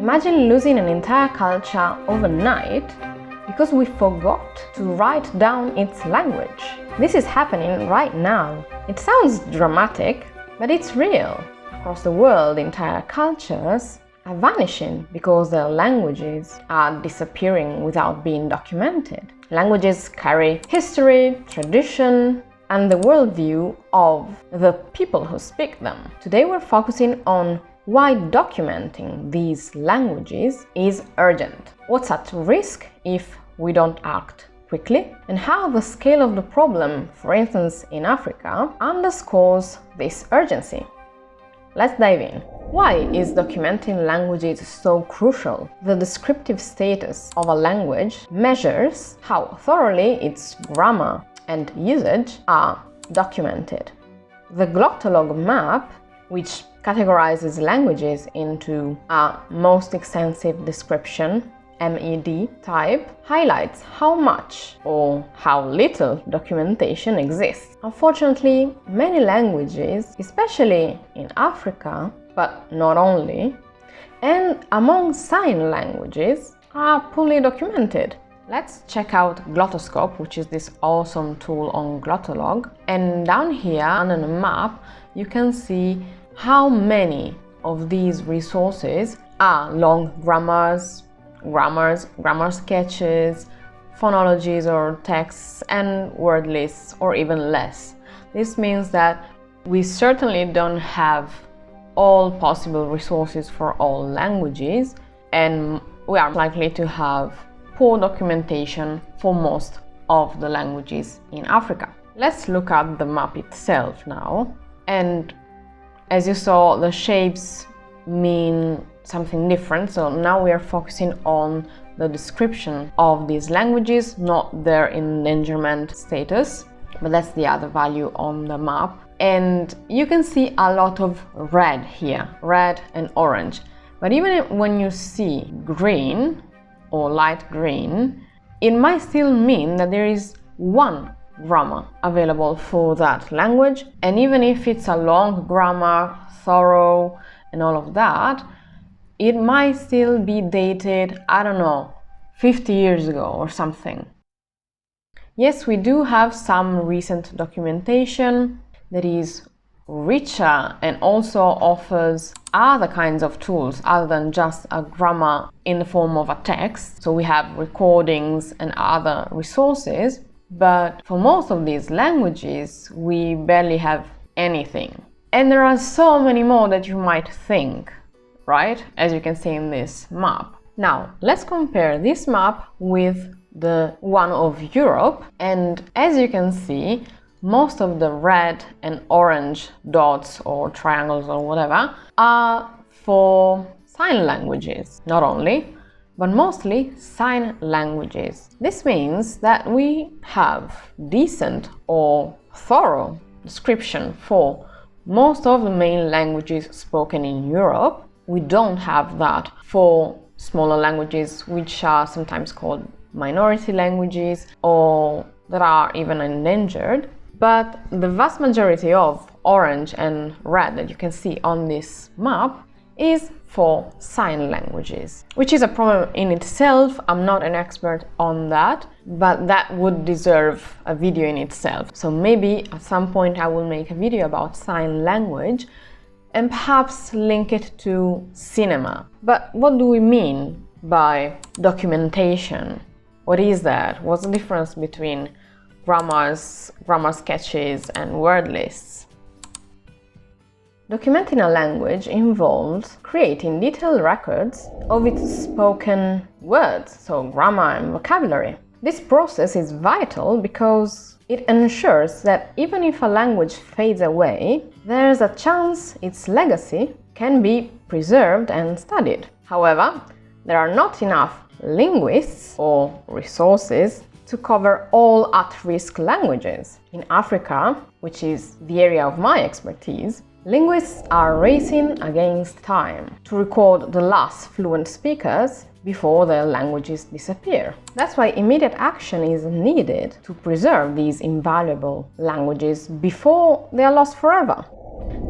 Imagine losing an entire culture overnight because we forgot to write down its language. This is happening right now. It sounds dramatic, but it's real. Across the world, entire cultures are vanishing because their languages are disappearing without being documented. Languages carry history, tradition, and the worldview of the people who speak them. Today we're focusing on why documenting these languages is urgent, what's at risk if we don't act quickly, and how the scale of the problem, for instance in Africa, underscores this urgency. Let's dive in. Why is documenting languages so crucial? The descriptive status of a language measures how thoroughly its grammar and usage are documented. The Glottolog map, which categorizes languages into a most extensive description (MED) type, highlights how much or how little documentation exists. Unfortunately, many languages, especially in Africa, but not only, and among sign languages, are poorly documented. Let's check out Glottoscope, which is this awesome tool on Glottolog. And down here under the map, you can see how many of these resources are long grammars, grammar sketches, phonologies or texts, and word lists, or even less. This means that we certainly don't have all possible resources for all languages, and we are likely to have poor documentation for most of the languages in Africa. Let's look at the map itself now. And as you saw, the shapes mean something different, so now we are focusing on the description of these languages, not their endangerment status, but that's the other value on the map. And you can see a lot of red here, red and orange. But even when you see green or light green, it might still mean that there is one grammar available for that language. And even if it's a long grammar, thorough, and all of that, it might still be dated, I don't know, 50 years ago or something. Yes, we do have some recent documentation that is richer and also offers other kinds of tools other than just a grammar in the form of a text. So we have recordings and other resources, but for most of these languages, we barely have anything. And there are so many more that you might think, right? As you can see in this map. Now, let's compare this map with the one of Europe, and as you can see, most of the red and orange dots or triangles or whatever are for sign languages. Not only, but mostly sign languages. This means that we have decent or thorough description for most of the main languages spoken in Europe. We don't have that for smaller languages, which are sometimes called minority languages or that are even endangered. But the vast majority of orange and red that you can see on this map is for sign languages, which is a problem in itself. I'm not an expert on that, but that would deserve a video in itself. So maybe at some point I will make a video about sign language and perhaps link it to cinema. But what do we mean by documentation? What is that? What's the difference between grammar sketches and word lists? Documenting a language involves creating detailed records of its spoken words, so grammar and vocabulary. This process is vital because it ensures that even if a language fades away, there's a chance its legacy can be preserved and studied. However, there are not enough linguists or resources to cover all at-risk languages. In Africa, which is the area of my expertise, linguists are racing against time to record the last fluent speakers before their languages disappear. That's why immediate action is needed to preserve these invaluable languages before they are lost forever.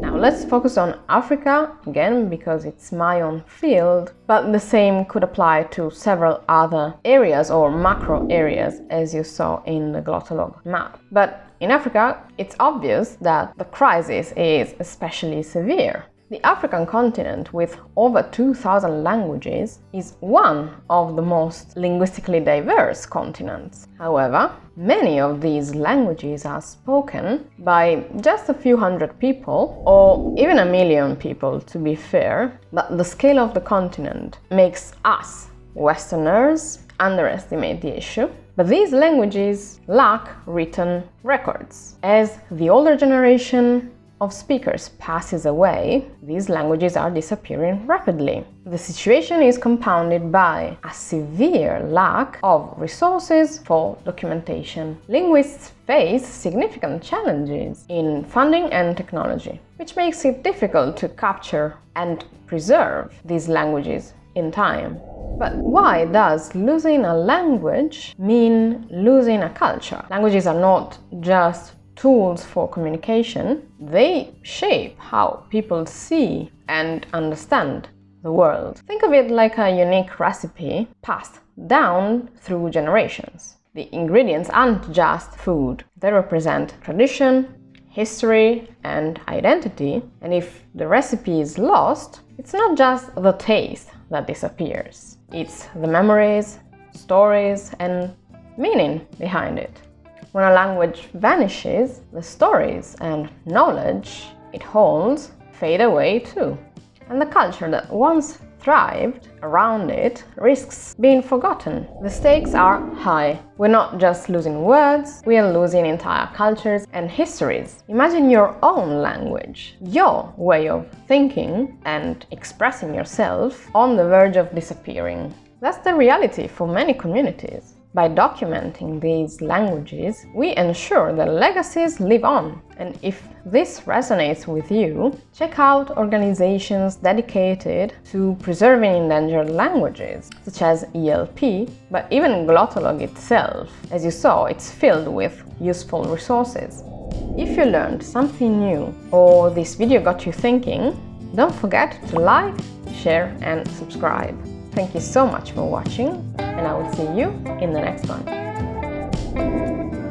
Now let's focus on Africa, again because it's my own field, but the same could apply to several other areas or macro areas, as you saw in the Glottolog map. But in Africa, it's obvious that the crisis is especially severe. The African continent, with over 2,000 languages, is one of the most linguistically diverse continents. However, many of these languages are spoken by just a few hundred people, or even a million people to be fair, but the scale of the continent makes us, Westerners, underestimate the issue. But these languages lack written records. As the older generation of speakers passes away, these languages are disappearing rapidly. The situation is compounded by a severe lack of resources for documentation. Linguists face significant challenges in funding and technology, which makes it difficult to capture and preserve these languages in time. But why does losing a language mean losing a culture? Languages are not just tools for communication, they shape how people see and understand the world. Think of it like a unique recipe passed down through generations. The ingredients aren't just food, they represent tradition, history, and identity, and if the recipe is lost, it's not just the taste that disappears, it's the memories, stories, and meaning behind it. When a language vanishes, the stories and knowledge it holds fade away too. And the culture that once thrived around it risks being forgotten. The stakes are high. We're not just losing words, we are losing entire cultures and histories. Imagine your own language, your way of thinking and expressing yourself on the verge of disappearing. That's the reality for many communities. By documenting these languages, we ensure that legacies live on. And if this resonates with you, check out organizations dedicated to preserving endangered languages, such as ELP, but even Glottolog itself. As you saw, it's filled with useful resources. If you learned something new or this video got you thinking, don't forget to like, share, and subscribe. Thank you so much for watching, and I will see you in the next one.